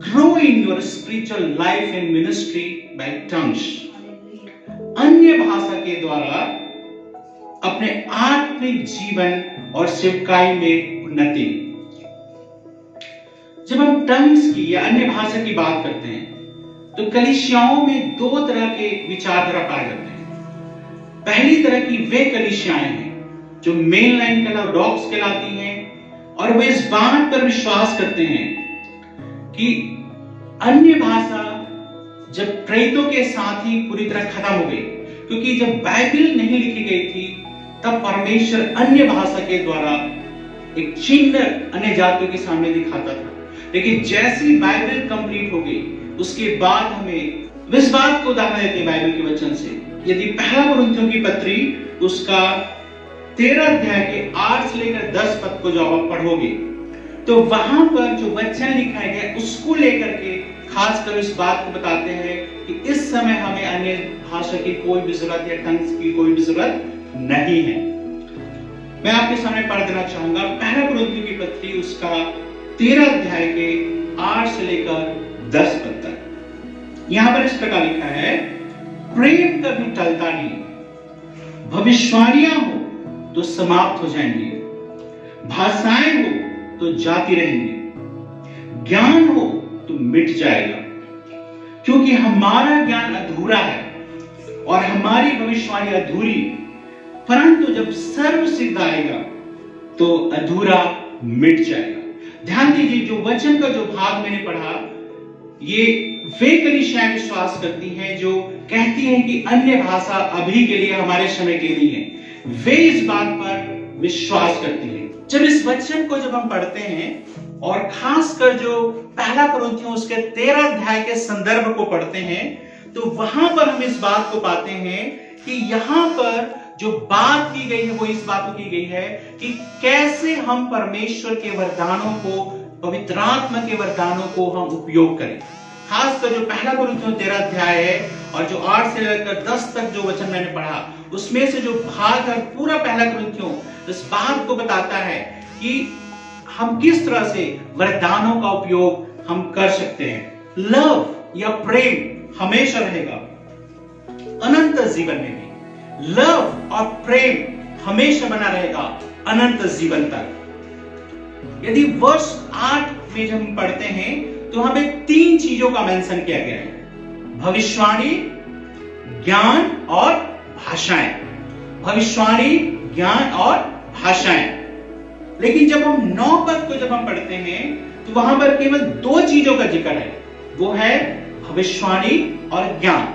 grow in your spiritual life and ministry by tongues. अन्य भाषा के द्वारा अपने आत्मिक जीवन और सेवकाई में उन्नति। जब हम टंग्स की या अन्य भाषा की बात करते हैं तो कलीसियाओं में दो तरह के विचारधारा पाए जाते हैं। पहली तरह की वे कलीसियाएं हैं जो मेन लाइन ऑर्थोडॉक्स कहलाती हैं और वे इस बात पर विश्वास करते हैं कि अन्य भाषा जब प्रेरितों के साथ ही पूरी तरह खत्म हो गई, क्योंकि जब बाइबल नहीं लिखी गई थी तब परमेश्वर अन्य भाषा के द्वारा एक चिन्ह अन्य जातियों के सामने दिखाता था। लेकिन जैसी बाइबल कंप्लीट हो गई उसके बाद हमें इस बात को उदाहरण देते हैं बाइबल के वचन से। यदि पहला कुरिन्थियों की पत्री उसका 13 अध्याय के 8 से लेकर 10 पद को जब आप पढ़ोगे तो वहां पर जो वचन लिखा गया उसको लेकर के खासकर इस बात को बताते हैं कि इस समय हमें अन्य भाषा की कोई भी जरूरत या टंग्स की कोई भी जरूरत नहीं है। मैं आपके सामने पढ़ देना चाहूंगा पहला कुरिन्थियों की पत्री उसका 13 अध्याय के 8 से लेकर 10 पद तक। यहां पर इस प्रकार लिखा है, प्रेम कभी टलता नहीं, भविष्यवाणियां हो तो समाप्त हो जाएंगी, भाषाएं हो तो जाती रहेंगी, ज्ञान हो तो मिट जाएगा, क्योंकि हमारा ज्ञान अधूरा है और हमारी भविष्यवाणी अधूरी, परंतु जब सर्वसिद्ध आएगा तो अधूरा मिट जाएगा। ध्यान दीजिए, जो वचन का जो भाग मैंने पढ़ा ये वे कलीसियाएं विश्वास करती हैं जो कहती हैं कि अन्य भाषा अभी के लिए हमारे समय के लिए है। वे इस बात पर विश्वास करती हैं। जब इस वचन को जब हम पढ़ते हैं और खासकर जो पहला कुरिन्थियों उसके 13 अध्याय के संदर्भ को पढ़ते हैं तो वहां पर हम इस बात को पाते हैं कि यहाँ पर जो बात की गई है वो इस बात को की गई है कि कैसे हम परमेश्वर के वरदानों को, पवित्र आत्मा के वरदानों को हम उपयोग करें। खासकर जो पहला कुरिन्थियों 13 अध्याय है और जो 8 से लेकर 10 तक जो वचन मैंने पढ़ा उसमें से जो भाग है पूरा पहला कुरिन्थियों इस बात को बताता है कि हम किस तरह से वरदानों का उपयोग हम कर सकते हैं। लव या प्रेम हमेशा रहेगा अनंत जीवन में भी, लव और प्रेम हमेशा बना रहेगा अनंत जीवन तक। यदि वर्ष 8 में जब हम पढ़ते हैं तो हमें 3 चीजों का मेंशन किया गया है, भविष्यवाणी, ज्ञान और भाषाएं। भविष्यवाणी, ज्ञान और भाषाएं। लेकिन जब हम 9 पद को जब हम पढ़ते हैं तो वहां पर केवल 2 चीजों का जिक्र है, वो है भविष्यवाणी और ज्ञान।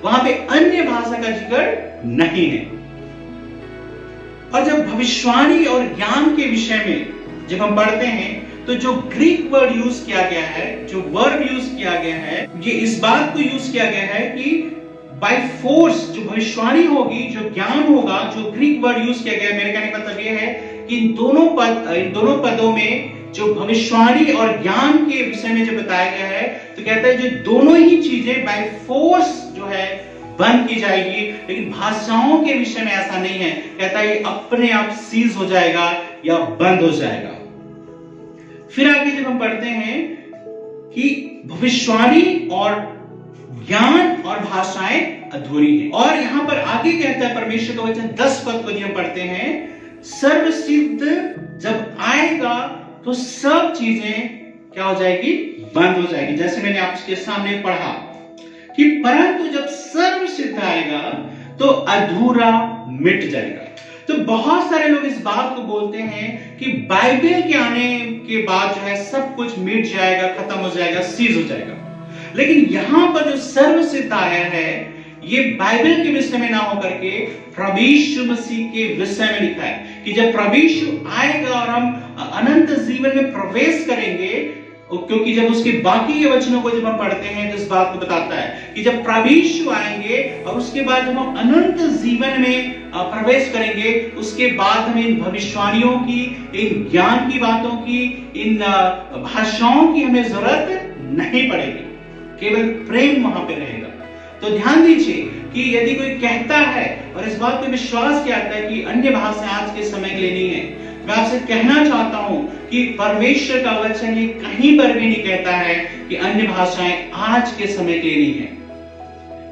वहां पे अन्य भाषा का जिक्र नहीं है। और जब भविष्यवाणी और ज्ञान के विषय में जब हम पढ़ते हैं तो जो ग्रीक वर्ड यूज किया गया है, जो वर्ब यूज किया गया है, ये इस बात को यूज किया गया है कि बाय फोर्स जो भविष्यवाणी होगी, जो ज्ञान होगा, जो ग्रीक वर्ड यूज किया गया है, मेरे कहने का मतलब ये है कि इन दोनों पदों में जो भविष्यवाणी और ज्ञान के विषय में जो बताया गया है तो कहता है जो दोनों ही चीजें बाय फोर्स जो है बंद की जाएगी। लेकिन भाषाओं के विषय में ऐसा नहीं है, कहता है ये अपने आप सीज हो जाएगा या बंद हो जाएगा। फिर आगे जब हम पढ़ते हैं कि भविष्यवाणी और ज्ञान और भाषाएं अधूरी है, और यहां पर आगे कहता है परमेश्वर का वचन 10 पद को हम पढ़ते हैं, सर्वसिद्ध जब आएगा तो सब चीजें क्या हो जाएगी, बंद हो जाएगी। जैसे मैंने आपके सामने पढ़ा कि परंतु जब सर्वसिद्ध आएगा तो अधूरा मिट जाएगा। तो बहुत सारे लोग इस बात को बोलते हैं कि बाइबल के आने के बाद जो है सब कुछ मिट जाएगा, खत्म हो जाएगा, सीज हो जाएगा। लेकिन यहां पर जो सर्वसिद्ध आया है ये बाइबल के विषय में ना होकर के प्रभु यीशु मसीह के विषय में लिखा है कि जब प्रभु यीशु आएगा और हम अनंत जीवन में प्रवेश करेंगे, क्योंकि जब उसके बाकी के वचनों को जब हम पढ़ते हैं तो इस बात को बताता है कि जब प्रभु यीशु आएंगे और उसके बाद जब हम अनंत जीवन में प्रवेश करेंगे उसके बाद हमें इन भविष्यवाणियों की, इन ज्ञान की बातों की, इन भाषाओं की हमें जरूरत नहीं पड़ेगी, केवल प्रेम वहां पे रहेगा। तो ध्यान दीजिए कि यदि कोई कहता है और इस बात पे विश्वास किया जाता है कि अन्य भाषा आज के समय के लिए नहीं है, मैं आपसे कहना चाहता हूं कि परमेश्वर का वचन ये कहीं पर भी नहीं कहता है कि अन्य भाषाएं आज के समय के लिए नहीं है।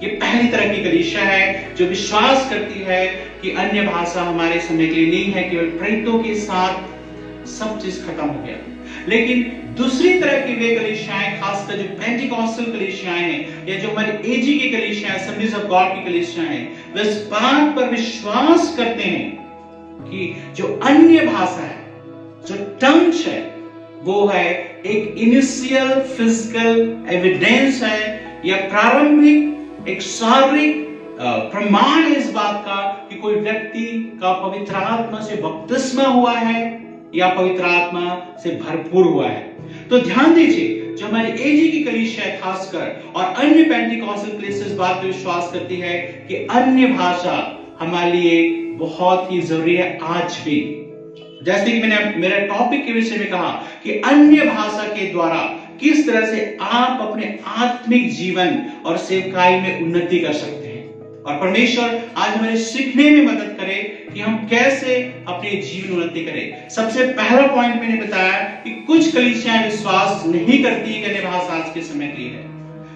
ये पहली तरह की कलीसिया है जो विश्वास करती है कि अन्य भाषा हमारे समय के लिए नहीं है, केवल प्रेरितों के साथ सब चीज खत्म हो गया। लेकिन दूसरी तरह की वे कलीसियाएं, खासकर जो पेंटिकॉस्टल कलीसियाएं हैं या जो हमारी एजी की कलीसियाएं, असेंबलीज ऑफ गॉड की कलीसियाएं हैं, वे इस बात पर विश्वास करते हैं कि जो अन्य भाषा है, जो टंग्स है, वो है एक इनिशियल फिजिकल एविडेंस है या प्रारंभिक एक शारीरिक प्रमाण है इस बात का कि कोई व्यक्ति का पवित्र आत्मा से बपतिस्मा हुआ है या पवित्र आत्मा से भरपूर हुआ है। तो ध्यान दीजिए, जो हमारी एजी की कलीसिया है खासकर और अन्य पेंटिकॉस्टल कलीसिया इस बात पर विश्वास करती है कि अन्य भाषा हमारे लिए बहुत ही जरूरी है आज भी। जैसे कि मैंने मेरे टॉपिक के विषय में कहा कि अन्य भाषा के द्वारा किस तरह से आप अपने आत्मिक जीवन और सेवकाई में उन्नति कर सकते हैं, और परमेश्वर आज हमें सीखने में मदद करे कि हम कैसे अपने जीवन उन्नति करें। सबसे पहला पॉइंट मैंने बताया कि कुछ कलीसियाएं विश्वास नहीं करती कि अन्य भाषा आज के समय के लिए है,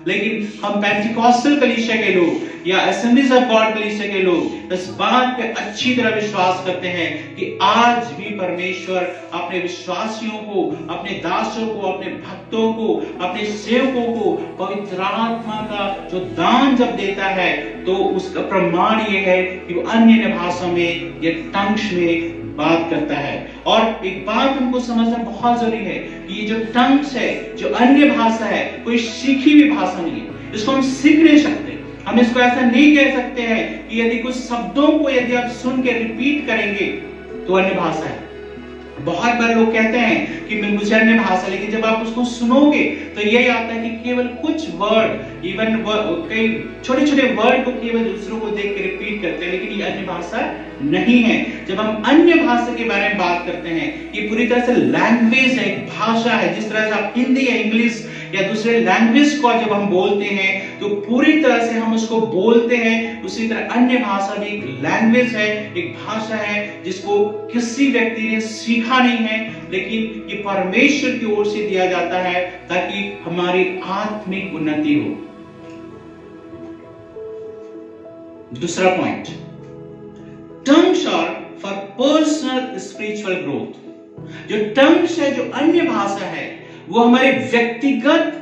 लेकिन हम पेंटिकॉस्टल कलीसिया के लोग या असेंबलीज ऑफ गॉड कलीसिया के लोग इस बात पे अच्छी तरह विश्वास करते हैं कि आज भी परमेश्वर अपने विश्वासियों को, अपने दासों को, अपने भक्तों को, अपने सेवकों को पवित्र आत्मा का जो दान जब देता है तो उसका प्रमाण ये है कि वो अन्य भाषा में या टंग्स में बात करता है। और एक बात हमको समझना बहुत जरूरी है कि ये जो टंग्स है, जो अन्य भाषा है, कोई सीखी हुई भाषा नहीं है। इसको हम सीख नहीं सकते। हम इसको ऐसा नहीं कह सकते हैं कि यदि कुछ शब्दों को यदि आप सुन के रिपीट करेंगे तो अन्य भाषा है। बहुत बार लोग कहते हैं कि मुझे अन्य भाषा, लेकिन जब आप उसको सुनोगे तो यही आता है कि केवल कुछ वर्ड, इवन कई छोटे छोटे वर्ड को केवल दूसरों को देख के रिपीट करते हैं, लेकिन ये अन्य भाषा नहीं है। जब हम अन्य भाषा के बारे में बात करते हैं, ये पूरी तरह से लैंग्वेज है, एक भाषा है। जिस तरह से आप हिंदी या इंग्लिश या दूसरे लैंग्वेज को जब हम बोलते हैं तो पूरी तरह से हम उसको बोलते हैं, उसी तरह अन्य भाषा भी एक लैंग्वेज है, एक भाषा है जिसको किसी व्यक्ति ने सीखा नहीं है, लेकिन ये परमेश्वर की ओर से दिया जाता है ताकि हमारी आत्मिक उन्नति हो। दूसरा point, tongues are for personal spiritual growth. जो टंग्स है, जो अन्य भाषा है, वो हमारे व्यक्तिगत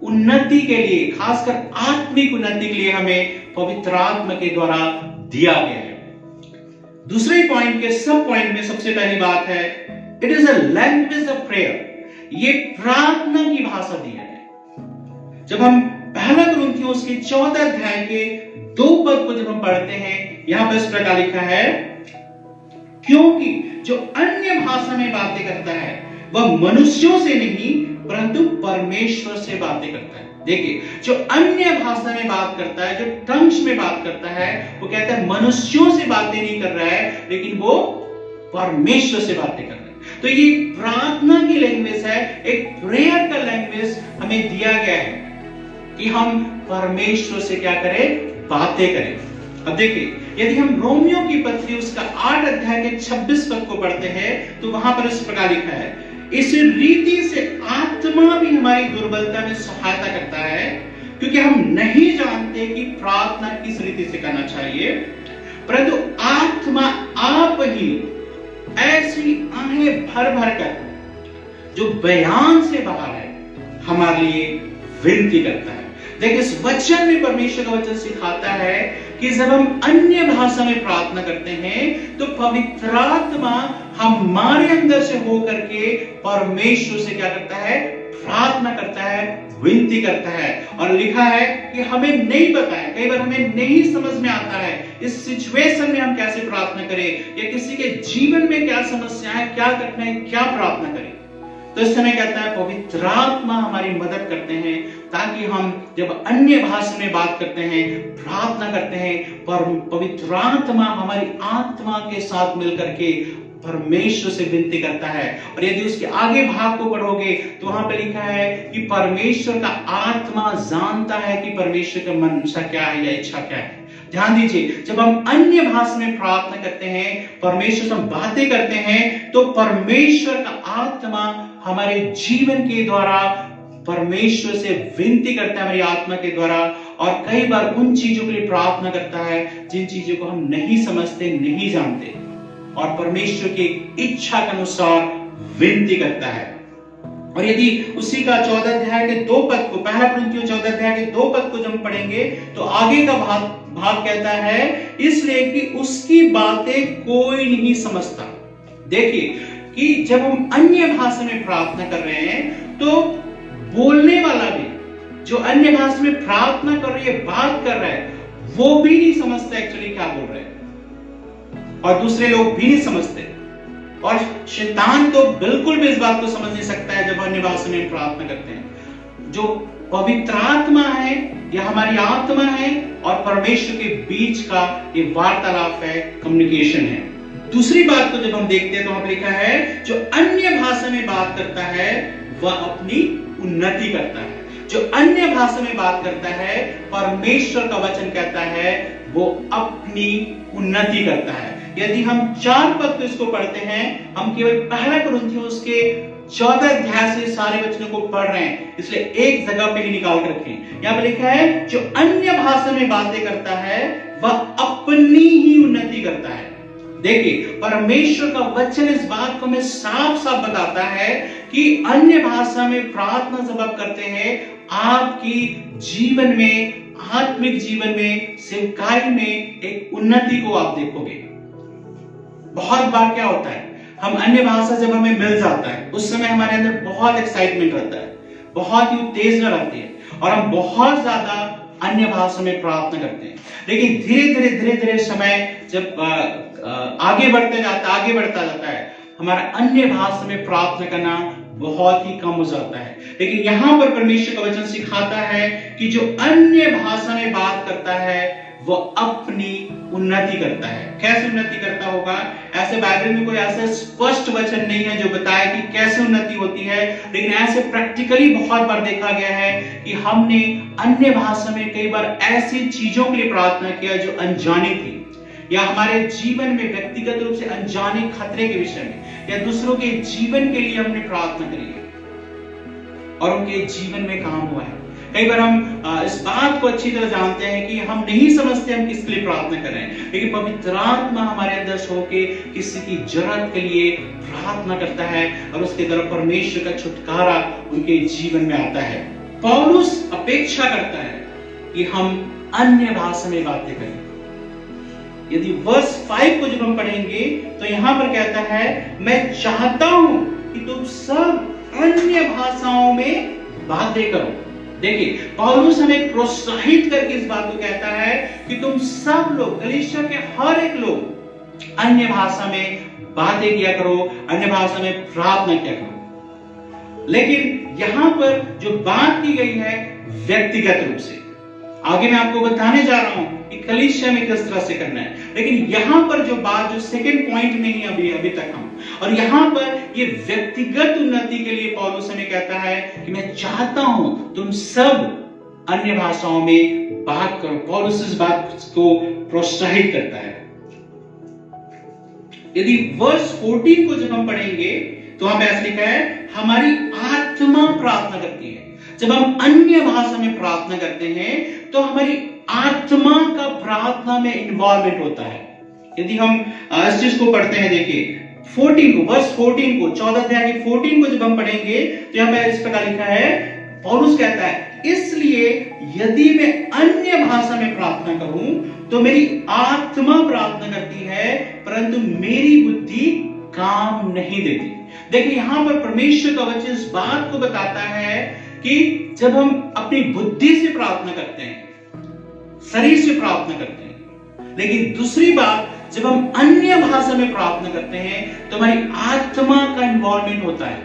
उन्नति के लिए, खासकर आत्मिक उन्नति के लिए हमें पवित्र आत्मा के द्वारा दिया गया है। दूसरे पॉइंट के सब पॉइंट में सबसे पहली बात है, it is a language of prayer. ये प्रार्थना की भाषा दी है। जब हम पहला कुरिन्थियों उसके 14 अध्याय के 2 पद को जब हम पढ़ते हैं, यहां पर इस प्रकार लिखा है, क्योंकि जो अन्य भाषा में बातें करता है वह मनुष्यों से नहीं परंतु परमेश्वर से बातें करता है। देखिए, जो अन्य भाषा में बात करता है, जो टंग्स में बात करता है, वो कहता है मनुष्यों से बातें नहीं कर रहा है, लेकिन वो परमेश्वर से बातें कर रहा है। तो ये प्रार्थना की लैंग्वेज है, एक प्रेयर का लैंग्वेज हमें दिया गया है कि हम परमेश्वर से क्या करें, बातें करें। अब देखिए, यदि हम रोमियो की पत्री उसका 8 अध्याय के 26 पद को पढ़ते हैं तो वहां पर इस प्रकार लिखा है, इस रीति से आत्मा भी हमारी दुर्बलता में सहायता करता है, क्योंकि हम नहीं जानते कि प्रार्थना किस रीति से करना चाहिए, परंतु आत्मा आप ही ऐसी आहें भर भर कर जो बयान से बाहर है हमारे लिए विनती करता है। देखिए, इस वचन में परमेश्वर का वचन सिखाता है कि जब हम अन्य भाषा में प्रार्थना करते हैं तो पवित्र आत्मा हमारे अंदर से होकर के परमेश्वर से क्या करता है, प्रार्थना करता है, विनती करता है। और लिखा है कि हमें नहीं पता है, कई बार हमें नहीं समझ में आता है इस सिचुएशन में हम कैसे प्रार्थना करें, या किसी के जीवन में क्या समस्या है, क्या करना है, क्या प्रार्थना करें। तो इस समय कहता है पवित्र आत्मा हमारी मदद करते हैं ताकि हम जब अन्य भाषा में बात करते हैं, प्रार्थना करते हैं, पर पवित्र आत्मा हमारी आत्मा के साथ मिलकर के परमेश्वर से विनती करता है। और यदि उसके आगे भाग को पढ़ोगे तो वहां पे लिखा है कि परमेश्वर का आत्मा जानता है कि परमेश्वर का मनसा क्या है या इच्छा क्या है। ध्यान दीजिए, जब हम अन्य भाषा में प्रार्थना करते हैं, परमेश्वर से हम बातें करते हैं, तो परमेश्वर का आत्मा हमारे जीवन के द्वारा परमेश्वर से विनती करता है, हमारी आत्मा के द्वारा, और कई बार उन चीजों के लिए प्रार्थना करता है जिन चीजों को हम नहीं समझते, नहीं जानते, और परमेश्वर की इच्छा के अनुसार विनती करता है। और यदि उसी का 14 अध्याय के 2 पद को, पहला कुरिन्थियों 14 अध्याय के 2 पद को जब हम पढ़ेंगे, तो आगे का भाग कहता है, इसलिए कि उसकी बातें कोई नहीं समझता। देखिए कि जब हम अन्य भाषा में प्रार्थना कर रहे हैं, तो बोलने वाला भी, जो अन्य भाषा में प्रार्थना कर रही है, बात कर रहा है, वो भी नहीं समझता एक्चुअली क्या बोल रहे हैं, और दूसरे लोग भी नहीं समझते। और शैतान तो बिल्कुल भी इस बात को समझ नहीं सकता है जब अन्य भाषा में प्रार्थना करते हैं। जो पवित्र आत्मा है, या हमारी आत्मा है, और परमेश्वर के बीच का ये वार्तालाप है, कम्युनिकेशन है। दूसरी बात को जब हम देखते हैं, तो वहां लिखा है, जो अन्य भाषा में बात करता है वह अपनी उन्नति करता है। जो अन्य भाषा में बात करता है, परमेश्वर का वचन कहता है, वो अपनी उन्नति करता है। यदि हम 4 पद को इसको पढ़ते हैं, हम केवल पहला कुरिन्थियों उसके 14 अध्याय से सारे वचनों को पढ़ रहे हैं, इसलिए एक जगह पे ही निकाल कर रखें। यहाँ पे लिखा है, जो अन्य भाषा में बातें करता है वह अपनी ही उन्नति करता है। देखिए, परमेश्वर का वचन इस बात को हमें साफ साफ बताता है कि अन्य भाषा में प्रार्थना जब आप करते हैं, आपकी जीवन में, आत्मिक जीवन में, सेवकाई में एक उन्नति को आप देखोगे। बहुत बार क्या होता है, हम अन्य भाषा जब हमें मिल जाता है, उस समय हमारे अंदर बहुत एक्साइटमेंट रहता है, बहुत ही उत्तेजना रहती है, और हम बहुत ज्यादा अन्य भाषा में प्रार्थना करते हैं। लेकिन धीरे धीरे समय जब आगे बढ़ता जाता है, हमारा अन्य भाषा में प्रार्थना करना बहुत ही कम हो जाता है। लेकिन यहां पर परमेश्वर का वचन सिखाता है कि जो अन्य भाषा में बात करता है, वो अपनी उन्नति करता है। कैसे उन्नति करता होगा? ऐसे बाइबल में कोई ऐसा स्पष्ट वचन नहीं है जो बताए कि कैसे उन्नति होती है, लेकिन ऐसे प्रैक्टिकली बहुत बार देखा गया है कि हमने अन्य भाषा में कई बार ऐसी चीजों के लिए प्रार्थना किया जो अनजानी थी, या हमारे जीवन में व्यक्तिगत रूप से अनजाने खतरे के विषय में, या दूसरों के जीवन के लिए हमने प्रार्थना करी है और उनके जीवन में काम हुआ है। कई बार हम इस बात को अच्छी तरह जानते हैं कि हम नहीं समझते हम किसके लिए प्रार्थना कर रहे हैं, लेकिन पवित्र आत्मा हमारे अंदर से होके किसी की जरूरत के लिए प्रार्थना करता है, और उसके द्वारा परमेश्वर का छुटकारा उनके जीवन में आता है। पौलुस अपेक्षा करता है कि हम अन्य भाषा में बातें करें। यदि वर्स 5 को जब हम पढ़ेंगे, तो यहां पर कहता है, मैं चाहता हूं कि तुम सब अन्य भाषाओं में बातें करो। देखिए, पौलुस हमें प्रोत्साहित करके इस बात को कहता है कि तुम सब लोग, कलीसिया के हर एक लोग अन्य भाषा में बातें किया करो, अन्य भाषा में प्रार्थना किया करो। लेकिन यहां पर जो बात की गई है व्यक्तिगत रूप से, आगे मैं आपको बताने जा रहा हूं कि कलीसिया में किस तरह से करना है, लेकिन यहां पर जो बात, जो सेकंड पॉइंट में ही अभी तक हम, और यहां पर ये व्यक्तिगत उन्नति के लिए पौलुस हमें कहता है कि मैं चाहता हूं तुम सब अन्य भाषाओं में बात करो। पौलुस इस बात को प्रोत्साहित करता है। यदि वर्स 14 को जब हम पढ़ेंगे, तो वहां पे ऐसा लिखा है, हमारी आत्मा प्रार्थना करती है। जब हम अन्य भाषा में प्रार्थना करते हैं, तो हमारी आत्मा का प्रार्थना में इन्वॉल्वमेंट होता है। यदि हम इस चीज को पढ़ते हैं, देखिए 14 को, वर्स 14 को, 14 अध्याय के 14 को जब हम पढ़ेंगे, तो यहां पर इस प्रकार लिखा है, पौलुस कहता है, इसलिए यदि मैं अन्य भाषा में प्रार्थना करूं, तो मेरी आत्मा प्रार्थना करती है, परंतु मेरी बुद्धि काम नहीं देती। देखिए, यहां पर परमेश्वर का वचन इस बात को बताता है कि जब हम अपनी बुद्धि से प्रार्थना करते हैं, शरीर से प्रार्थना करते हैं, लेकिन दूसरी बात, जब हम अन्य भाषा में प्रार्थना करते हैं, तो हमारी आत्मा का इन्वॉल्वमेंट होता है,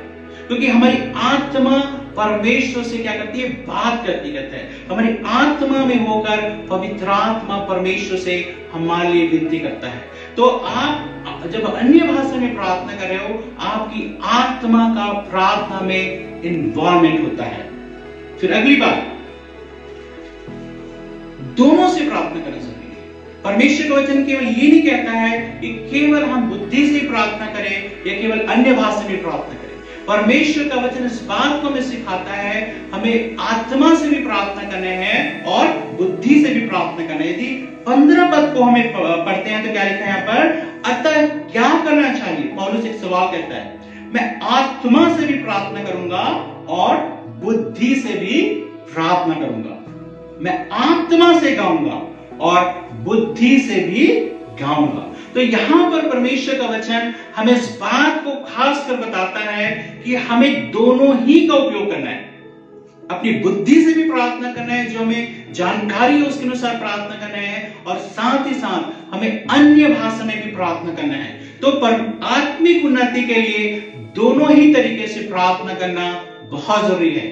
क्योंकि हमारी आत्मा परमेश्वर से क्या करती है? बात करती रहती है। हमारी आत्मा में होकर पवित्र आत्मा परमेश्वर से हमारे लिए विनती करता है। तो आप जब अन्य भाषा में प्रार्थना कर रहे हो, आपकी आत्मा का प्रार्थना में इन्वॉल्वमेंट होता है। फिर अगली बात, दोनों से प्रार्थना करना जरूरी है। परमेश्वर का वचन केवल ये नहीं कहता है कि केवल हम बुद्धि से प्रार्थना करें या केवल अन्य भाषा में प्रार्थना करें। परमेश्वर का वचन इस बात को हमें सिखाता है हमें आत्मा से भी प्रार्थना करना है और बुद्धि से भी प्रार्थना करना है। यदि 15 पद को हमें पढ़ते हैं तो क्या लिखा है यहाँ पर, अतः क्या करना चाहिए? पौलुस एक सवाल कहता है, मैं आत्मा से भी प्रार्थना करूंगा और बुद्धि से भी प्रार्थना करूंगा। मैं आत्मा से गाऊंगा और बुद्धि से भी गाऊंगा। तो यहां पर परमेश्वर का वचन हमें इस बात को खास कर बताता है कि हमें दोनों ही का उपयोग करना है। अपनी बुद्धि से भी प्रार्थना करना है, जो हमें जानकारी है उसके अनुसार प्रार्थना करना है, और साथ ही साथ हमें अन्य भाषा में भी प्रार्थना करना है। तो आत्मिक उन्नति के लिए दोनों ही तरीके से प्रार्थना करना बहुत जरूरी है।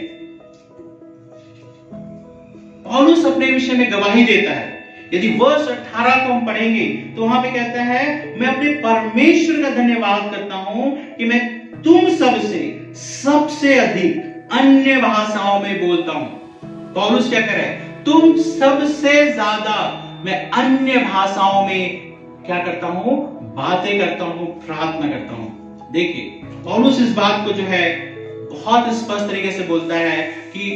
पौलुस अपने विषय में गवाही देता है। यदि वर्ष 18 को हम पढ़ेंगे तो वहां पे कहता है, मैं अपने परमेश्वर का धन्यवाद करता हूं कि मैं तुम सबसे सबसे अधिक अन्य भाषाओं में बोलता हूं। पौलुस क्या कह रहा है, तुम सबसे ज्यादा मैं अन्य भाषाओं में क्या करता हूं, बातें करता हूं, प्रार्थना करता हूं। देखिए पौलुस इस बात को जो है बहुत स्पष्ट तरीके से बोलता है कि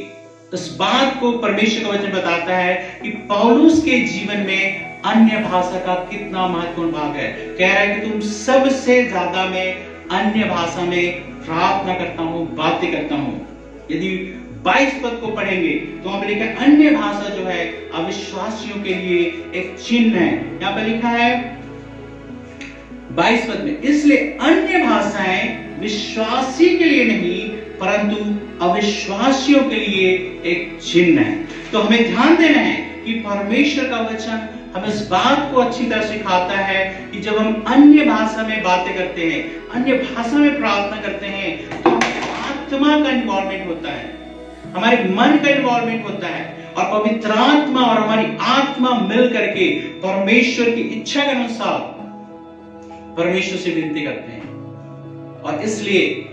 इस बात को परमेश्वर का वचन बताता है कि पौलुस के जीवन में अन्य भाषा का कितना महत्वपूर्ण भाग है। कह रहा है कि तुम सबसे ज्यादा मैं अन्य भाषा में प्रार्थना करता हूं, बातें करता हूं। यदि 22 पद को पढ़ेंगे तो वहां पर लिखा है, अन्य भाषा जो है अविश्वासियों के लिए एक चिन्ह है। यहां पर लिखा है 22 पद में, इसलिए अन्य भाषाएं विश्वासी के लिए नहीं परंतु अविश्वासियों के लिए एक चिन्ह है। तो हमें ध्यान देना है कि परमेश्वर का वचन हमें इस बात को अच्छी तरह सिखाता है कि जब हम अन्य भाषा में बातें करते हैं, अन्य भाषा में प्रार्थना करते हैं, तो आत्मा का इन्वॉल्वमेंट होता है, हमारे मन का इन्वॉल्वमेंट होता है, और पवित्र आत्मा और हमारी आत्मा मिल करके परमेश्वर की इच्छा के अनुसार परमेश्वर से विनती करते हैं। और इसलिए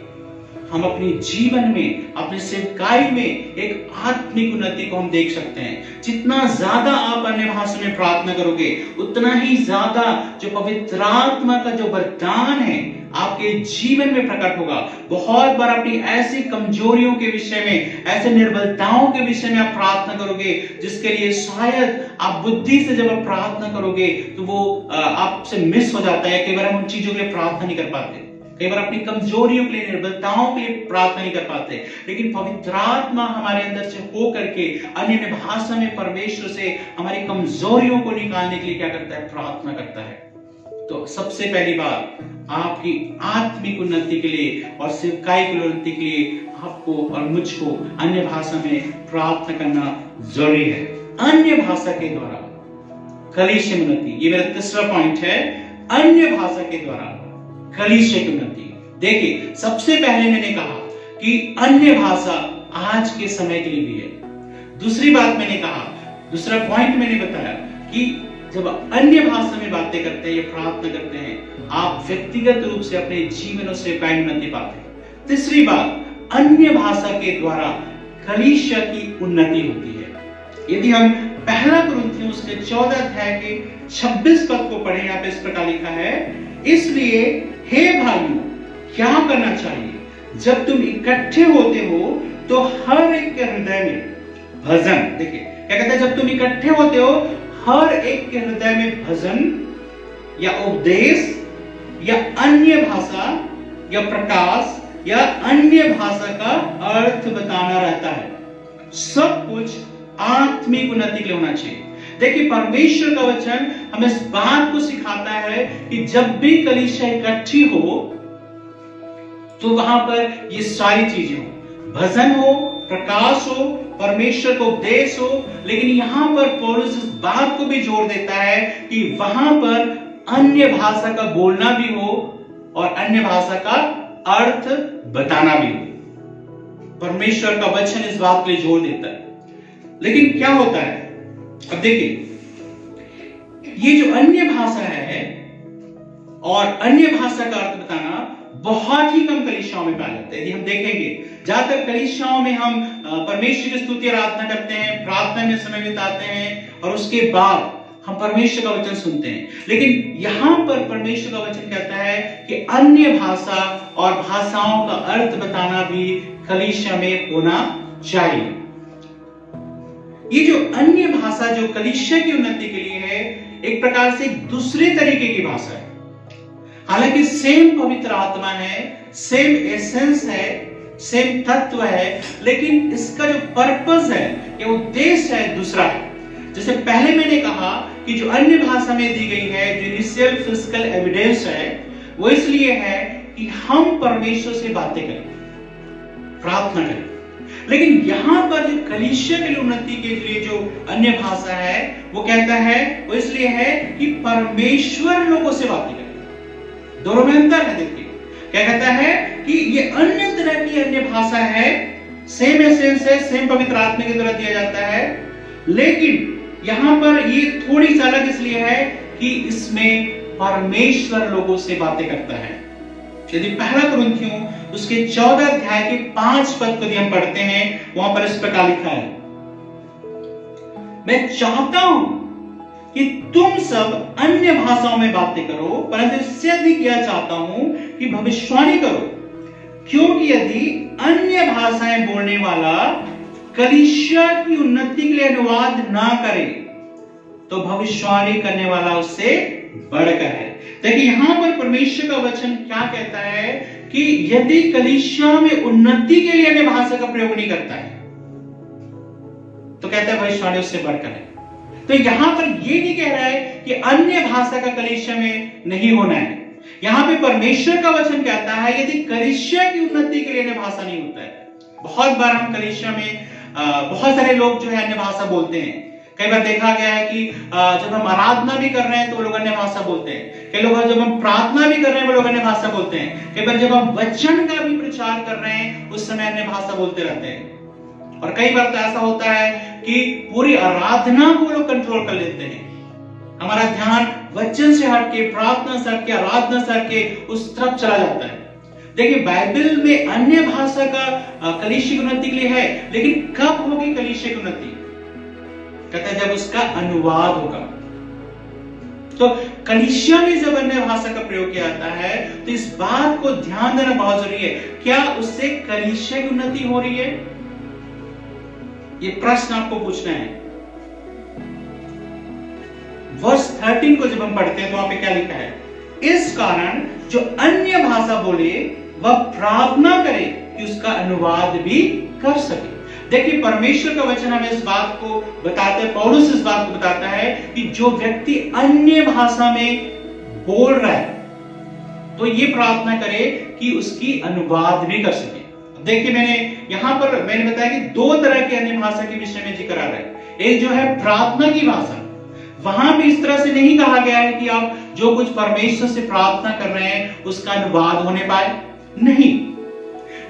हम अपने जीवन में, अपने सेवकाई में एक आत्मिक उन्नति को हम देख सकते हैं। जितना ज्यादा आप अन्य भाषा में प्रार्थना करोगे उतना ही ज्यादा जो पवित्र आत्मा का जो वरदान है आपके जीवन में प्रकट होगा। बहुत बार अपनी ऐसी कमजोरियों के विषय में, ऐसे निर्बलताओं के विषय में आप प्रार्थना करोगे जिसके लिए शायद आप बुद्धि से जब आप प्रार्थना करोगे तो वो आपसे मिस हो जाता है। कई बार हम उन चीजों के लिए प्रार्थना नहीं कर पाते, कई बार अपनी कमजोरियों के लिए, निर्बलताओं के लिए प्रार्थना नहीं कर पाते, लेकिन पवित्र आत्मा हमारे अंदर से हो करके अन्य भाषा में परमेश्वर से हमारी कमजोरियों को निकालने के लिए क्या करता है, प्रार्थना करता है। तो सबसे पहली बात, आपकी आत्मिक उन्नति के लिए और सेवकाई की उन्नति के लिए आपको और मुझको अन्य भाषा में प्रार्थना करना जरूरी है। अन्य भाषा के द्वारा कलीसिया उन्नति, ये मेरा तीसरा पॉइंट है, अन्य भाषा के द्वारा कलीसिया की उन्नति। देखिए सबसे पहले मैंने कहा कि अन्य भाषा आज के समय के लिए भी है। दूसरी बात मैंने कहा, दूसरा पॉइंट मैंने बताया कि जब अन्य भाषा में बातें करते हैं या प्रार्थना करते हैं, आप व्यक्तिगत रूप से अपने जीवन से उन्नति पाते हैं। तीसरी बात, अन्य भाषा के द्वारा कलीसिया की उन्नति होती है। यदि हम पहला कुरिन्थियों उसके 14 अध्याय के 26 पद को पढ़े, यहाँ पे इस प्रकार लिखा है, इसलिए हे भाइयों क्या करना चाहिए, जब तुम इकट्ठे होते हो तो हर एक के हृदय में भजन, देखिए क्या कहता है, जब तुम इकट्ठे होते हो हर एक के हृदय में भजन या उपदेश या अन्य भाषा या प्रकाश या अन्य भाषा का अर्थ बताना रहता है। सब कुछ आत्मिक उन्नति के लिए होना चाहिए। देखिए परमेश्वर का वचन हमें इस बात को सिखाता है कि जब भी कलीसिया इकट्ठी हो तो वहां पर ये सारी चीजें हो, भजन हो, प्रकाश हो, परमेश्वर का उपदेश हो। लेकिन यहां पर पौलुस इस बात को भी जोर देता है कि वहां पर अन्य भाषा का बोलना भी हो और अन्य भाषा का अर्थ बताना भी हो। परमेश्वर का वचन इस बात के लिए जोर देता है। लेकिन क्या होता है, अब देखिए ये जो अन्य भाषा है और अन्य भाषा का अर्थ बताना बहुत ही कम कलीसियाओं में पाया जाता है। यदि हम देखेंगे ज्यादातर कलीसियाओं में हम परमेश्वर की स्तुति आराधना करते हैं, प्रार्थना में समय बिताते हैं और उसके बाद हम परमेश्वर का वचन सुनते हैं, लेकिन यहां पर परमेश्वर का वचन कहता है कि अन्य भाषा और भाषाओं का अर्थ बताना भी कलीसिया में होना चाहिए। ये जो अन्य भाषा जो कलीसिया की उन्नति के लिए है, एक प्रकार से एक दूसरे तरीके की भाषा है। हालांकि सेम पवित्र आत्मा है, सेम एसेंस है, सेम तत्व है, लेकिन इसका जो पर्पस है या उद्देश्य है दूसरा है। जैसे पहले मैंने कहा कि जो अन्य भाषा में दी गई है, जो इनिशियल फिजिकल एविडेंस है, वो इसलिए है कि हम परमेश्वर से बातें करें, प्रार्थना करें। लेकिन यहां पर जो कलीसिया की उन्नति के लिए जो अन्य भाषा है, वो कहता है, वो इसलिए है कि परमेश्वर लोगों से बातें करें। दोनों में अंतर है। देखिए क्या कहता है कि ये अन्य तरह की अन्य भाषा है, सेम एसेंस है, सेम पवित्र आत्मा के द्वारा दिया जाता है, लेकिन यहां पर ये थोड़ी सी अलग इसलिए है कि इसमें परमेश्वर लोगों से बातें करता है। यदि पहला कुरिन्थियों उसके 14 अध्याय के 5 पद को यदि हम पढ़ते हैं, वहां पर इस प्रकार लिखा है, मैं चाहता हूं कि तुम सब अन्य भाषाओं में बातें करो, परंतु इससे अधिक यह चाहता हूं कि भविष्यवाणी करो, क्योंकि यदि अन्य भाषाएं बोलने वाला कलीसिया की उन्नति के लिए अनुवाद ना करे तो भविष्यवाणी करने वाला उससे बढ़कर है। देखिए यहां पर परमेश्वर का वचन क्या कहता है कि यदि कलीसिया में उन्नति के लिए अन्य भाषा का प्रयोग नहीं करता है, तो कहता है भविष्यवाणी उससे बढ़कर है। तो यहां पर यह नहीं कह रहा है कि अन्य भाषा का कलीसिया में नहीं होना है। यहां पे परमेश्वर का वचन कहता है यदि कलीसिया की उन्नति के लिए अन्य भाषा नहीं होता है। बहुत बार हम कलीसिया में बहुत सारे लोग जो है अन्य भाषा बोलते हैं। कई बार देखा गया है कि जब हम आराधना भी कर रहे हैं तो वो लोग अन्य भाषा बोलते हैं। कई लोग जब हम प्रार्थना भी कर रहे हैं वो लोग अन्य भाषा बोलते हैं। कई बार जब हम वचन का भी प्रचार कर रहे हैं उस समय अन्य भाषा बोलते रहते हैं। और कई बार तो ऐसा होता है कि पूरी आराधना को लोग कंट्रोल कर लेते हैं। हमारा ध्यान वचन से हटके, प्रार्थना से हटके, आराधना से हटके उस तरफ चला जाता है। देखिए बाइबल में अन्य भाषा का कलीसिया की उन्नति के लिए है, लेकिन कब होगी कलीसिया की उन्नति? कहता है जब उसका अनुवाद होगा। तो कलीसिया में जब अन्य भाषा का प्रयोग किया जाता है तो इस बात को ध्यान देना बहुत जरूरी है, क्या उससे कलीसिया की उन्नति हो रही है? ये प्रश्न आपको पूछना है। वर्ष 13 को जब हम पढ़ते हैं तो वहां पे क्या लिखा है? इस कारण जो अन्य भाषा बोले वह प्रार्थना करे कि उसका अनुवाद भी कर सके। देखिए परमेश्वर का वचन हमें इस बात को बताता है, पौलुस इस बात को बताता है कि जो व्यक्ति अन्य भाषा में बोल रहा है तो ये प्रार्थना करे कि उसकी अनुवाद भी कर सके। देखिए मैंने बताया कि 2 तरह की अन्य भाषा के विषय में जिक्र आ रहा है। एक जो है प्रार्थना की भाषा, वहां भी इस तरह से नहीं कहा गया है कि आप जो कुछ परमेश्वर से प्रार्थना कर रहे हैं उसका अनुवाद होने पाए, नहीं।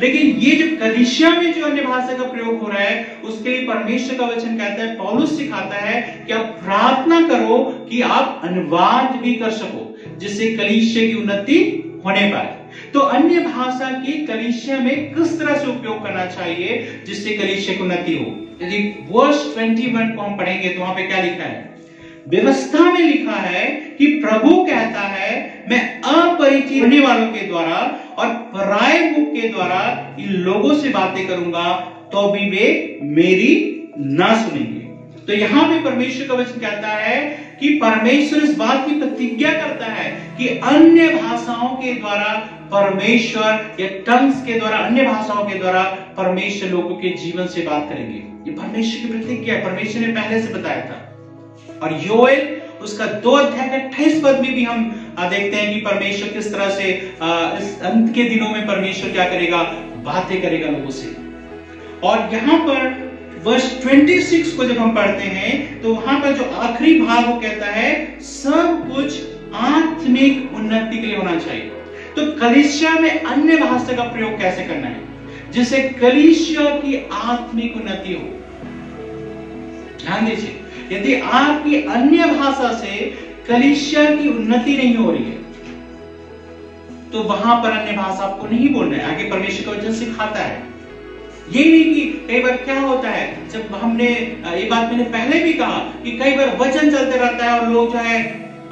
लेकिन ये जो कलीसिया में जो अन्य भाषा का प्रयोग हो रहा है उसके लिए परमेश्वर का वचन कहता है, पौलुस सिखाता है कि आप प्रार्थना करो कि आप अनुवाद भी कर सको, जिससे कलीसिया की उन्नति होने पाए। तो अन्य भाषा की कलीसिया में किस तरह से उपयोग करना चाहिए जिससे कलीसिया की उन्नति हो? यदि वर्ष 21 को हम पढ़ेंगे तो वहां पे क्या लिखा है? व्यवस्था में लिखा है कि प्रभु कहता है मैं अपरिचित होने वालों के द्वारा और पराये मुख के द्वारा इन लोगों से बातें करूंगा तो भी वे मेरी ना सुनेंगे। तो यहां पे परमेश्वर का वचन कहता है कि परमेश्वर इस बात की प्रतिज्ञा करता है कि अन्य भाषाओं के द्वारा परमेश्वर या टंग्स के द्वारा, अन्य भाषाओं के द्वारा परमेश्वर लोगों के जीवन से बात करेंगे। ये परमेश्वर की प्रतिज्ञा है, परमेश्वर ने पहले से बताया था। और योएल उसका 2 अध्याय का 28 पद में भी हम देखते हैं कि परमेश्वर किस तरह से इस अंत के दिनों में परमेश्वर क्या करेगा, बातें करेगा लोगों से। और यहाँ पर वर्ष 26 को जब हम पढ़ते हैं तो वहां पर जो आखिरी भाग वो कहता है सब कुछ आत्मिक उन्नति के लिए होना चाहिए। तो कलीसिया में अन्य भाषा का प्रयोग कैसे करना है जिससे कलीसिया की आत्मिक उन्नति हो? ध्यान दीजिए, यदि आपकी अन्य भाषा से कलीसिया की उन्नति नहीं हो रही है तो वहां पर अन्य भाषा आपको नहीं बोलना है। आगे परमेश्वर का वचन सिखाता है ये नहीं कि कई बार क्या होता है, जब हमने ये बात मैंने पहले भी कहा कि कई बार वचन चलते रहता है और लोग जो है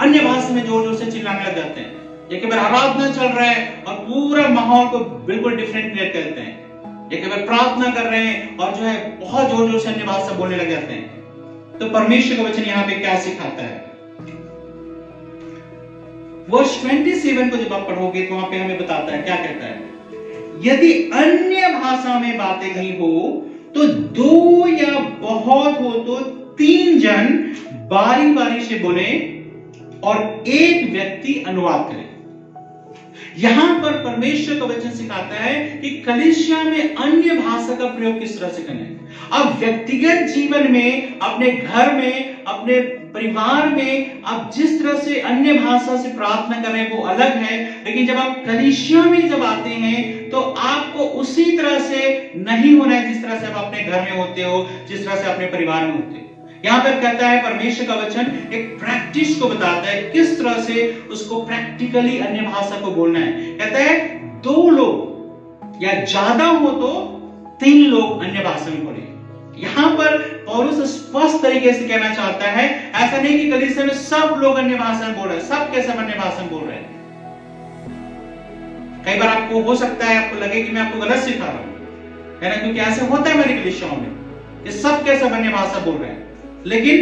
अन्य भाषा में जोर जोर से चिल्लाने लग जाते हैं, या कई बार आराधना चल रहा है और पूरा माहौल को बिल्कुल डिफरेंट क्रिएट करते हैं, या कई बार प्रार्थना कर रहे हैं और जो है बहुत जोर जोर से अन्य भाषा बोलने लग जाते हैं। तो परमेश्वर का वचन यहाँ पे क्या सिखाता है? वर्ष 27 को जब आप पढ़ोगे तो वहां पे हमें बताता है, क्या कहता है? यदि अन्य भाषा में बातें नहीं हो तो 2 या बहुत हो तो 3 जन बारी बारी से बोले और एक व्यक्ति अनुवाद करे। यहां पर परमेश्वर का वचन सिखाता है कि कलीसिया में अन्य भाषा का प्रयोग किस तरह से करना है। अब व्यक्तिगत जीवन में, अपने घर में, अपने परिवार में आप जिस तरह से अन्य भाषा से प्रार्थना कर रहे हैं वो अलग है, लेकिन जब आप कलीसिया में जब आते हैं तो आपको उसी तरह से नहीं होना है जिस तरह से आप अपने घर में होते हो, जिस तरह से अपने परिवार में होते हो। यहां पर कहता है परमेश्वर का वचन एक प्रैक्टिस को बताता है किस तरह से उसको प्रैक्टिकली अन्य भाषा को बोलना है। कहता है 2 लोग या ज्यादा हो तो 3 लोग अन्य भाषा में बोले। यहां पर पौलुस स्पष्ट तरीके से कहना चाहता है, ऐसा नहीं कि कलीसिया में सब लोग अन्य भाषा में बोल रहे हैं, सब के सब अन्य भाषा में बोल रहे हैं। कई बार आपको हो सकता है आपको लगे कि मैं आपको गलत सिखा रहा हूं, है ना, क्योंकि ऐसे होता है मेरी कलीसियाओं में कि सब के सब अन्य भाषा बोल रहे हैं। लेकिन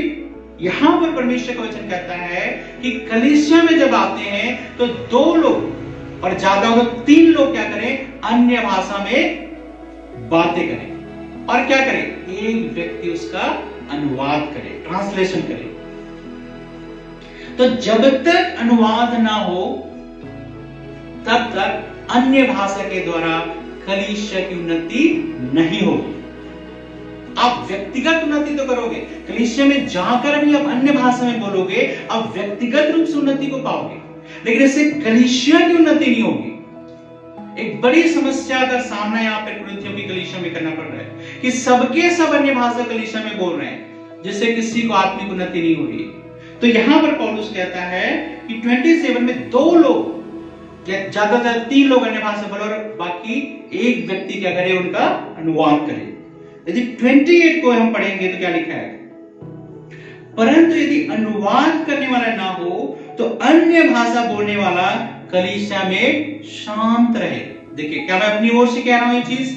यहां पर परमेश्वर का वचन कहता है कि कलीसिया में जब आते हैं तो 2 लोग और ज्यादा हो तो 3 लोग क्या करें? अन्य भाषा में बातें करें। और क्या करें? एक व्यक्ति उसका अनुवाद करे, ट्रांसलेशन करे। तो जब तक अनुवाद ना हो तब तक अन्य भाषा के द्वारा कलीसिया की उन्नति नहीं होगी। आप व्यक्तिगत उन्नति तो करोगे, कलीसिया में जाकर भी आप अन्य भाषा में बोलोगे, आप व्यक्तिगत रूप से उन्नति को पाओगे, लेकिन इससे कलीसिया की उन्नति नहीं होगी। एक बड़ी समस्या का सामना यहाँ पर कुरिन्थियों की कलीसिया में करना पड़ रहा है कि सबके सब अन्य भाषा कलीसिया में बोल रहे हैं, जिससे किसी को आत्मिक उन्नति नहीं हो रही है। तो यहां पर पौलुस कहता है कि 27 में 2 लोग या ज्यादातर 3 लोग अन्य भाषा बोले और बाकी एक व्यक्ति क्या करे? उनका अनुवाद करे। यदि 28 को हम पढ़ेंगे तो क्या लिखा है? परंतु यदि अनुवाद करने वाला ना हो तो अन्य भाषा बोलने वाला कलीसिया में शांत रहे। देखिए क्या मैं अपनी ओर से कह रहा हूं ये चीज?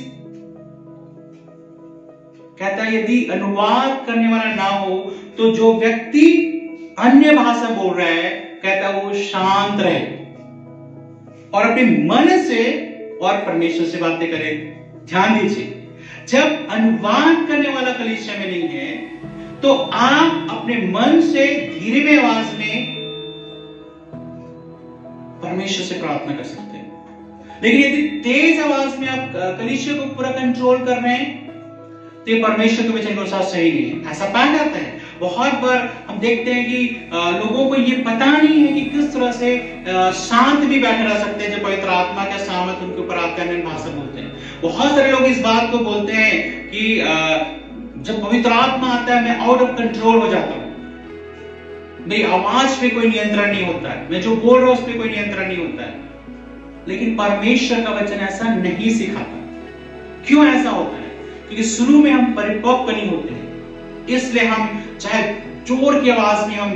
कहता है यदि अनुवाद करने वाला ना हो तो जो व्यक्ति अन्य भाषा बोल रहा है, कहता है वो शांत रहे और अपने मन से और परमेश्वर से बातें करे। ध्यान दीजिए, जब अनुवाद करने वाला कलीसिया में नहीं है तो आप अपने मन से धीरे में आवाज में परमेश्वर से प्रार्थना कर सकते हैं। लेकिन यदि तेज आवाज में आप कलीसिया को पूरा कंट्रोल कर रहे हैं तो ये परमेश्वर के वचन के अनुसार सही नहीं है। ऐसा पाया जाता है बहुत बार, हम देखते हैं कि लोगों को ये पता नहीं है कि किस तरह से शांत भी बैठे रह सकते हैं जब पवित्र आत्मा का सामर्थ उनके ऊपर आता है, भाषा बोलते हैं। बहुत सारे लोग इस बात को बोलते हैं कि जब पवित्र आत्मा आता है मैं आउट ऑफ कंट्रोल हो जाता हूं, मेरी आवाज पे कोई नियंत्रण नहीं होता है, मैं जो बोल रहा हूं उस पर कोई नियंत्रण नहीं होता है। लेकिन परमेश्वर का वचन ऐसा नहीं सिखाता। क्यों ऐसा होता है? क्योंकि शुरू में हम परिपक्व नहीं होते हैं, इसलिए हम चाहे जोर की आवाज में हम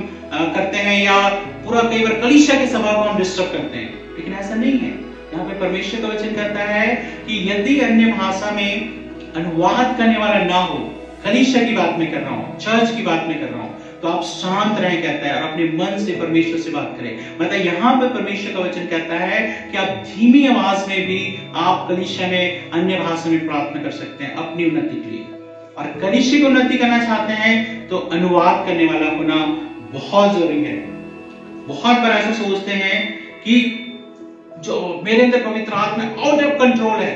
करते हैं या पूरा कई बार कलीसिया के सभा को हम डिस्टर्ब करते हैं। लेकिन ऐसा नहीं है। यहाँ पे परमेश्वर का वचन कहता है कि यदि अन्य भाषा में अनुवाद करने वाला ना हो, कलीसिया की बात में कर रहा हूं, चर्च की बात में कर रहा हूं, तो आप शांत रहें कहता है और अपने मन से परमेश्वर से बात करें। मतलब यहाँ पर परमेश्वर का वचन कहता है कि आप धीमी आवाज में भी आप कलीसिया में अन्य भाषा में प्रार्थना कर सकते हैं अपनी उन्नति के लिए। और कलीसिया की उन्नति करना चाहते हैं तो अनुवाद करने वाला होना बहुत जरूरी है। बहुत बार ऐसा सोचते हैं कि जो मेरे अंदर पवित्र आत्मा आउट ऑफ कंट्रोल है,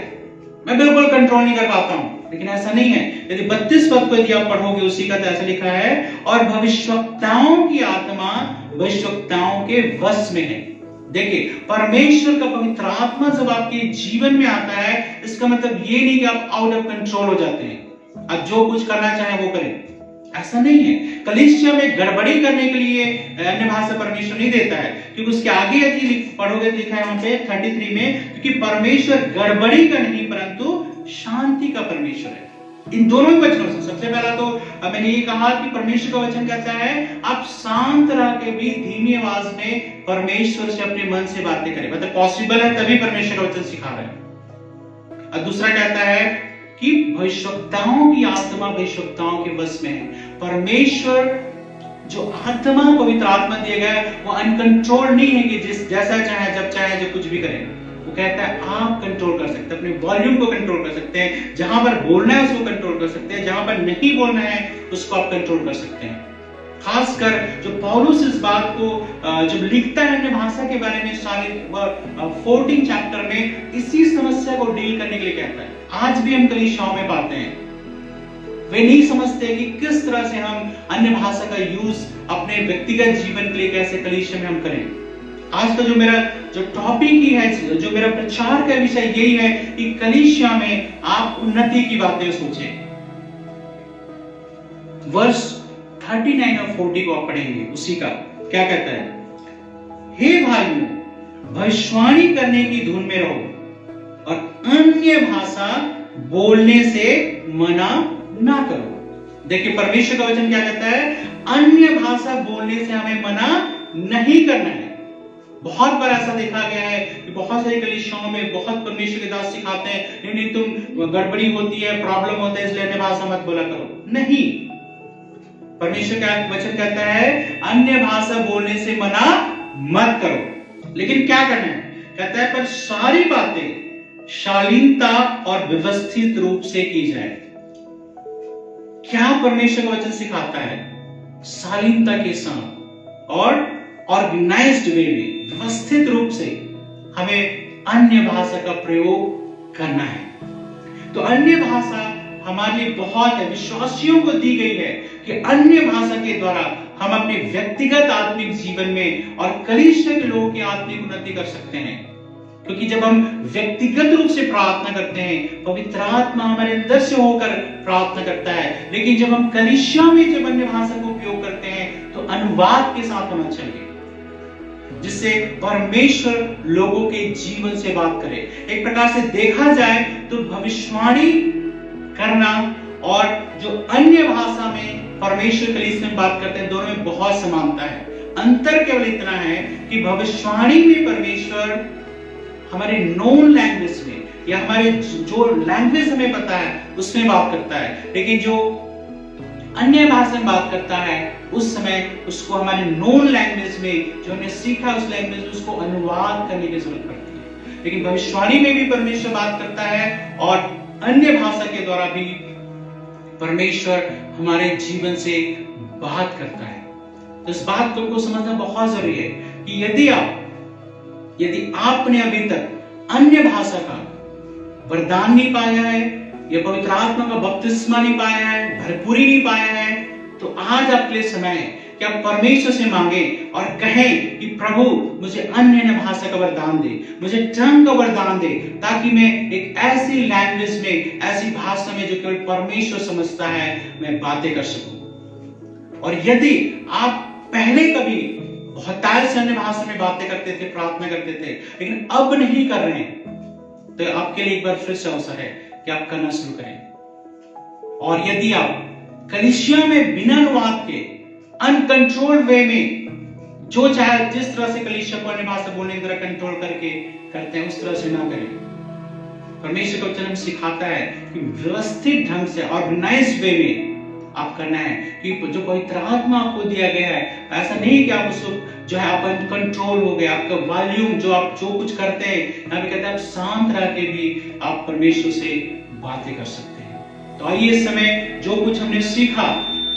मैं बिल्कुल कंट्रोल नहीं कर पाता हूं, लेकिन ऐसा नहीं है। यदि 32 पद को यदि आप पढ़ोगे उसी का तो ऐसा लिखा है, और भविष्यवक्ताओं की आत्मा भविष्यवक्ताओं के वश में है। देखिए परमेश्वर का पवित्र आत्मा जब आपके जीवन में आता है, इसका मतलब ये नहीं कि आप आउट ऑफ कंट्रोल हो जाते हैं, आप जो कुछ करना चाहे वो करें, ऐसा नहीं है। कलीसिया में गड़बड़ी करने के लिए अन्य भाषा परमेश्वर नहीं देता है, क्योंकि उसके आगे यदि पढ़ोगे लिखा है वहां पे 33 में, क्योंकि परमेश्वर गड़बड़ी का नहीं परंतु शांति का परमेश्वर है। इन दोनों ही वचनों से सबसे पहला तो मैंने ये कहा कि परमेश्वर का वचन कहता है आप शांत रह के भी धीमी आवाज में परमेश्वर से अपने मन से बातें करें, मतलब पॉसिबल है तभी परमेश्वर का वचन सिखा रहा है। और दूसरा कहता है कि भविष्यवक्ताओं की आत्मा भविष्यवक्ताओं के वश में है। परमेश्वर जो आत्मा पवित्र आत्मा दिया गया है वो अनकंट्रोल नहीं है कि जैसा चाहे जब चाहे जब कुछ भी करें। वो कहता है आप कंट्रोल कर सकते हैं, अपने वॉल्यूम को कंट्रोल कर सकते हैं, जहां पर बोलना है उसको कंट्रोल कर सकते हैं, जहां पर नहीं बोलना है उसको आप कंट्रोल कर सकते हैं। खासकर जो पौलुस इस बात को जब लिखता है अन्य भाषा के बारे में सारे 14 चैप्टर में इसी समस्या को डील करने के लिए कहता है। आज भी हम कलीसियाओं में पाते हैं वे नहीं समझते कि किस तरह से हम अन्य भाषा का यूज अपने व्यक्तिगत जीवन के लिए कैसे कलीसिया में हम करें। आज का जो मेरा टॉपिक ही है, जो मेरा प्रचार का विषय यही है कि कलीसिया में आप उन्नति की बातें सोचें। वर्ष 39 और 40 को आप पढ़ेंगे, उसी का क्या कहता है, हे भाइयों भविष्यवाणी करने की धुन में रहो और अन्य भाषा बोलने से मना ना करो। देखिए परमेश्वर का वचन क्या कहता है, अन्य भाषा बोलने से हमें मना नहीं करना है। बहुत बार ऐसा देखा गया है कि बहुत सारी कलीसियाओं में बहुत परमेश्वर के दास सिखाते हैं नहीं तुम गड़बड़ी होती है, प्रॉब्लम होता है, इसलिए अन्य भाषा मत बोला करो। नहीं, परमेश्वर का वचन कहता है अन्य भाषा बोलने से मना मत करो, लेकिन क्या करना है, कहता है पर सारी बातें शालीनता और व्यवस्थित रूप से की जाए। क्या परमेश्वर का वचन सिखाता है, शालीनता के साथ और ऑर्गेनाइज्ड वे में, व्यवस्थित रूप से हमें अन्य भाषा का प्रयोग करना है। तो अन्य भाषा हमारे लिए बहुत है, विश्वासियों को दी गई है कि अन्य भाषा के द्वारा हम अपने व्यक्तिगत आत्मिक जीवन में और कलीसिया के लोगों की आत्मिक उन्नति कर सकते हैं। क्योंकि जब हम व्यक्तिगत रूप से प्रार्थना करते हैं, पवित्र आत्मा हमारे अंदर से होकर प्रार्थना करता है, लेकिन जब हम कलीसिया में जब अन्य भाषा का उपयोग करते हैं तो अनुवाद के साथ होना चाहिए, जिससे परमेश्वर लोगों के जीवन से बात करे। एक प्रकार से देखा जाए तो भविष्यवाणी करना और जो अन्य भाषा में परमेश्वर कलीसिया में बात करते हैं, दोनों में बहुत समानता है। अंतर केवल इतना है कि भविष्यवाणी में परमेश्वर हमारे नोन लैंग्वेज में या हमारे जो लैंग्वेज हमें पता है उसमें बात करता है, लेकिन जो अन्य भाषा में बात करता है उस समय उसको हमारे नोन लैंग्वेज में जो हमने सीखा उस लैंग्वेज में उसको अनुवाद करने की जरूरत पड़ती है। लेकिन भविष्यवाणी में भी परमेश्वर बात करता है और अन्य भाषा के द्वारा भी परमेश्वर हमारे जीवन से बात करता है। तो इस बात को समझना बहुत जरूरी है कि यदि आपने अभी तक अन्य भाषा का वरदान नहीं पाया है या पवित्र आत्मा का बपतिस्मा नहीं पाया है, भरपूरी नहीं पाया है, तो आज आपके लिए समय है कि आप परमेश्वर से मांगे और कहें कि प्रभु मुझे अन्य भाषा का वरदान दे, मुझे टंग का वरदान दे, ताकि मैं एक ऐसी लैंग्वेज में, ऐसी भाषा में जो केवल परमेश्वर समझता है, मैं बातें कर सकूं। और यदि आप पहले कभी बहुत टाइम से अन्य भाषा में बातें करते थे, प्रार्थना करते थे, लेकिन अब नहीं कर रहे हैं, तो आपके लिए एक बार फिर से अवसर है कि आप करना शुरू करें। और यदि आप कलीसिया में बिना अनुवाद के अनकंट्रोल वे में जो चाहे जिस तरह से कलीसिया को अन्य भाषा बोलने की तरह कंट्रोल करके करते हैं उस तरह से ना करें। परमेश्वर का वचन हमें सिखाता है कि व्यवस्थित ढंग से ऑर्गेनाइज्ड वे में आप करना है कि जो पवित्र आत्मा आपको दिया गया है, ऐसा नहीं कि आप उसको जो है आप कंट्रोल हो गया, आपका वॉल्यूम जो आप जो कुछ करते हैं, यहाँ पे कहते हैं आप शांत रह के भी आप परमेश्वर से बातें कर सकते हैं। तो आइए इस समय जो कुछ हमने सीखा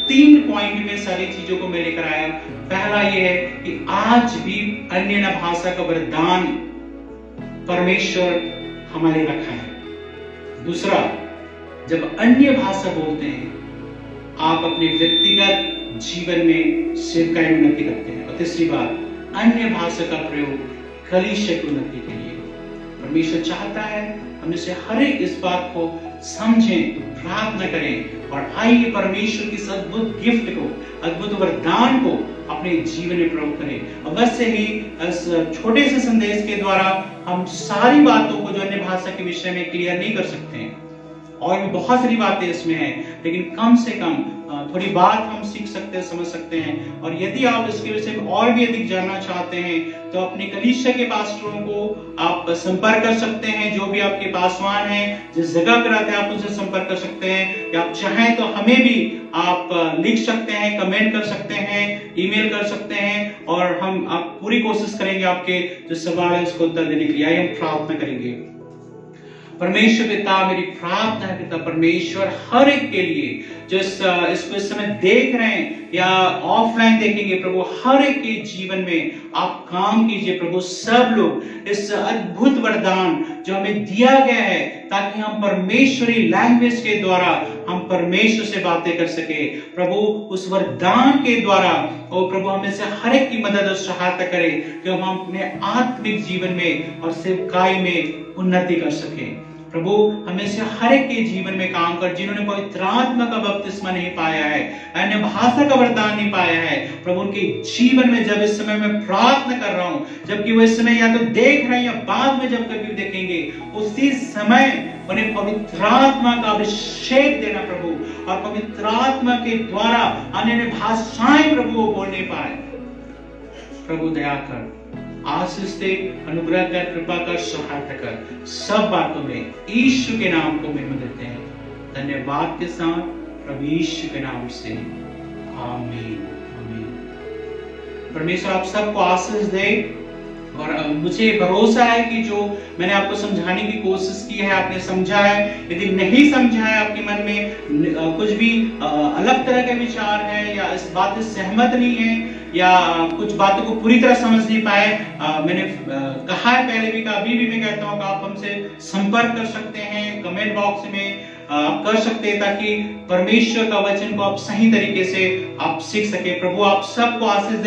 3 पॉइंट में सारी चीजों को मैं लेकर आया। पहला यह है कि आज भी अन्य भाषा का वरदान परमेश्वर हमारे रखा है। दूसरा, जब अन्य भाषा बोलते हैं आप अपने व्यक्तिगत जीवन में सेवकाई उन्नति करते हैं। और तीसरी बात, अन्य भाषा का प्रयोग कलीसिया की उन्नति के लिए। परमेश्वर चाहता है हम इसे हर एक इस बात को समझें, प्रार्थना करें और आइए परमेश्वर की इस अद्भुत गिफ्ट को, अद्भुत वरदान को अपने जीवन में प्रयोग करें। अवश्य ही इस छोटे से संदेश के द्वारा हम सारी बातों को जो अन्य भाषा के विषय में क्लियर नहीं कर सकते हैं, और भी बहुत सारी बातें इसमें हैं, लेकिन कम से कम थोड़ी बात हम सीख सकते हैं, समझ सकते हैं। और यदि आप इसके विषय में और भी अधिक जानना चाहते हैं तो अपने कलीसिया के पास्टरों को आप संपर्क कर सकते हैं। जो भी आपके पासवान हैं, जिस जगह पर रहते हैं, आप उनसे संपर्क कर सकते हैं। या आप चाहें तो हमें भी आप लिख सकते हैं, कमेंट कर सकते हैं, ईमेल कर सकते हैं, और हम आप पूरी कोशिश करेंगे आपके जो सवाल है उसको उत्तर देने के लिए। आइए हम प्रार्थना करेंगे। परमेश्वर पिता, मेरी प्रार्थना है पिता परमेश्वर, हर एक के लिए जो इसको इस समय देख रहे हैं या ऑफलाइन देखेंगे प्रभु, हर एक के जीवन में आप काम कीजिए प्रभु। सब लोग इस अद्भुत वरदान जो हमें दिया गया है, ताकि हम परमेश्वरी लैंग्वेज के द्वारा हम परमेश्वर से बातें कर सके प्रभु। उस वरदान के द्वारा ओ प्रभु हमें से हर एक की मदद और सहायता करे कि हम अपने आत्मिक जीवन में और सेवकाई में उन्नति कर सके प्रभु। हमें से हर एक के जीवन में काम कर, जिन्होंने पवित्र आत्मा का बपतिस्मा नहीं पाया है, अन्य भाषा का वरदान नहीं पाया है प्रभु, उनके जीवन में जब इस समय मैं प्रार्थना कर रहा हूं, जबकि वो इस समय या तो देख रहे हैं या बाद में जब कभी देखेंगे, उसी समय उन्हें पवित्र आत्मा का अभिषेक देना प्रभु, और पवित्र आत्मा के द्वारा अन्य भाषाएं प्रभु वो बोलने पाए प्रभु। दया कर, आशीष दे, अनुग्रह कर, कृपा कर, सहायता कर, सब बातों में यीशु के नाम को महिमा देते हैं धन्यवाद के साथ प्रभु यीशु के नाम से, आमीन आमीन। परमेश्वर आप सबको आशीष दे। और मुझे भरोसा है कि जो मैंने आपको समझाने की कोशिश की है आपने समझा है। यदि नहीं समझा है, आपके मन में कुछ भी अलग तरह के विचार है या इस बात से सहमत नहीं है या कुछ बातों को पूरी तरह समझ नहीं पाए, मैंने कहा है पहले भी, अभी भी मैं कहता हूँ कि आप हमसे संपर्क कर सकते हैं, कमेंट बॉक्स में आप कर सकते हैं, ताकि परमेश्वर का वचन को आप सही तरीके से आप सीख सके। प्रभु आप सबको आशीष दे।